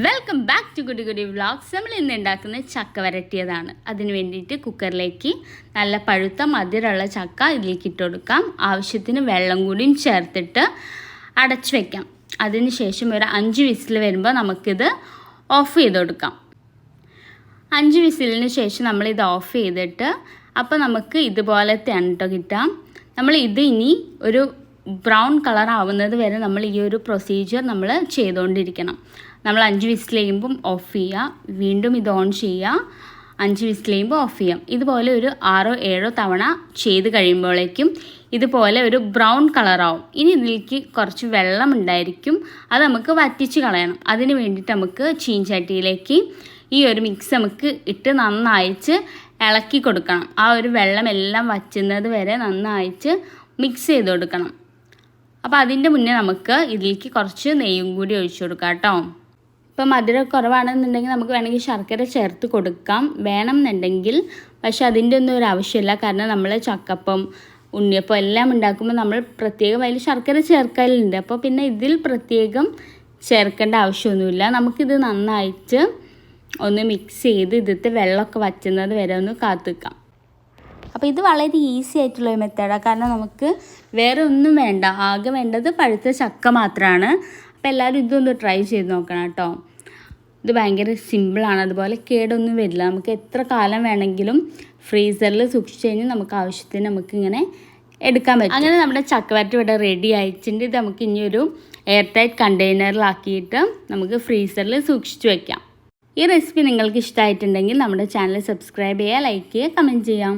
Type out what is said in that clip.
Welcome back to ഗുഡി ഗുഡി vlogs. നമ്മൾ ഇന്ന് ഉണ്ടാക്കുന്ന ചക്ക വരട്ടിയതാണ്. അതിന് വേണ്ടിയിട്ട് കുക്കറിലേക്ക് നല്ല പഴുത്ത മധുരമുള്ള ചക്ക ഇതിലേക്ക് ഇട്ട് കൊടുക്കാം. ആവശ്യത്തിന് വെള്ളം കൂടിയും ചേർത്തിട്ട് അടച്ചു വയ്ക്കാം. അതിന് ശേഷം ഒരു 5 വിസിൽ വരുമ്പോൾ നമുക്കിത് ഓഫ് ചെയ്ത് കൊടുക്കാം. 5 വിസിലിന് ശേഷം നമ്മളിത് ഓഫ് ചെയ്തിട്ട് അപ്പോൾ നമുക്ക് ഇതുപോലത്തെയാണ് കേട്ടോ കിട്ടാം. നമ്മൾ ഇത് ഇനി ഒരു ബ്രൗൺ കളർ ആവുന്നത് വരെ നമ്മൾ ഈ ഒരു പ്രൊസീജിയർ നമ്മൾ ചെയ്തുകൊണ്ടിരിക്കണം. നമ്മൾ 5 വിസിൽ ചെയ്യുമ്പം ഓഫ് ചെയ്യുക, വീണ്ടും ഇത് ഓൺ ചെയ്യുക, 5 വിസിൽ ചെയ്യുമ്പോൾ ഓഫ് ചെയ്യാം. ഇതുപോലെ ഒരു 6-7 തവണ ചെയ്ത് കഴിയുമ്പോഴേക്കും ഇതുപോലെ ഒരു ബ്രൗൺ കളറാവും. ഇനി ഇതിലേക്ക് കുറച്ച് വെള്ളം ഉണ്ടായിരിക്കും, അത് നമുക്ക് വറ്റിച്ച് കളയണം. അതിന് വേണ്ടിയിട്ട് നമുക്ക് ചീൻചട്ടിയിലേക്ക് ഈ ഒരു മിക്സ് നമുക്ക് ഇട്ട് നന്നായിട്ട് ഇളക്കി കൊടുക്കണം. ആ ഒരു വെള്ളം എല്ലാം വറ്റുന്നത് വരെ നന്നായിട്ട് മിക്സ് ചെയ്ത് കൊടുക്കണം. അപ്പോൾ അതിൻ്റെ മുന്നേ നമുക്ക് ഇതിലേക്ക് കുറച്ച് നെയ്യും കൂടി ഒഴിച്ചു കൊടുക്കാം കേട്ടോ. ഇപ്പോൾ മധുരം കുറവാണെന്നുണ്ടെങ്കിൽ നമുക്ക് വേണമെങ്കിൽ ശർക്കര ചേർത്ത് കൊടുക്കാം, വേണമെന്നുണ്ടെങ്കിൽ. പക്ഷേ അതിൻ്റെ ഒന്നും ഒരു ആവശ്യമില്ല. കാരണം നമ്മൾ ചക്കപ്പം, ഉണ്ണിയപ്പം എല്ലാം ഉണ്ടാക്കുമ്പോൾ നമ്മൾ പ്രത്യേകം അതിൽ ശർക്കര ചേർക്കലുണ്ട്. അപ്പോൾ പിന്നെ ഇതിൽ പ്രത്യേകം ചേർക്കേണ്ട ആവശ്യമൊന്നുമില്ല. നമുക്കിത് നന്നായിട്ട് ഒന്ന് മിക്സ് ചെയ്ത് ഇതിലത്തെ വെള്ളമൊക്കെ വറ്റുന്നത് വരെ ഒന്ന് കാത്തു വെക്കാം. അപ്പോൾ ഇത് വളരെ ഈസി ആയിട്ടുള്ളൊരു മെത്തേഡാണ്. കാരണം നമുക്ക് വേറെ ഒന്നും വേണ്ട, ആകെ വേണ്ടത് പഴുത്ത ചക്ക മാത്രമാണ്. അപ്പോൾ എല്ലാവരും ഇതൊന്ന് ട്രൈ ചെയ്ത് നോക്കണം കേട്ടോ. ഇത് ഭയങ്കര സിമ്പിളാണ്, അതുപോലെ കേടൊന്നും വരില്ല. നമുക്ക് എത്ര കാലം വേണമെങ്കിലും ഫ്രീസറിൽ സൂക്ഷിച്ച് കഴിഞ്ഞാൽ നമുക്ക് ആവശ്യത്തിന് നമുക്കിങ്ങനെ എടുക്കാൻ പറ്റും. അങ്ങനെ നമ്മുടെ ചക്കവരട്ടി ഇവിടെ റെഡി ആയിട്ടുണ്ട്. ഇത് നമുക്ക് ഇനി ഒരു എയർ ടൈറ്റ് കണ്ടെയ്നറിലാക്കിയിട്ട് നമുക്ക് ഫ്രീസറിൽ സൂക്ഷിച്ച് വയ്ക്കാം. ഈ റെസിപ്പി നിങ്ങൾക്ക് ഇഷ്ടമായിട്ടുണ്ടെങ്കിൽ നമ്മുടെ ചാനൽ സബ്സ്ക്രൈബ് ചെയ്യുക, ലൈക്ക് ചെയ്യുക, കമൻറ്റ് ചെയ്യാം.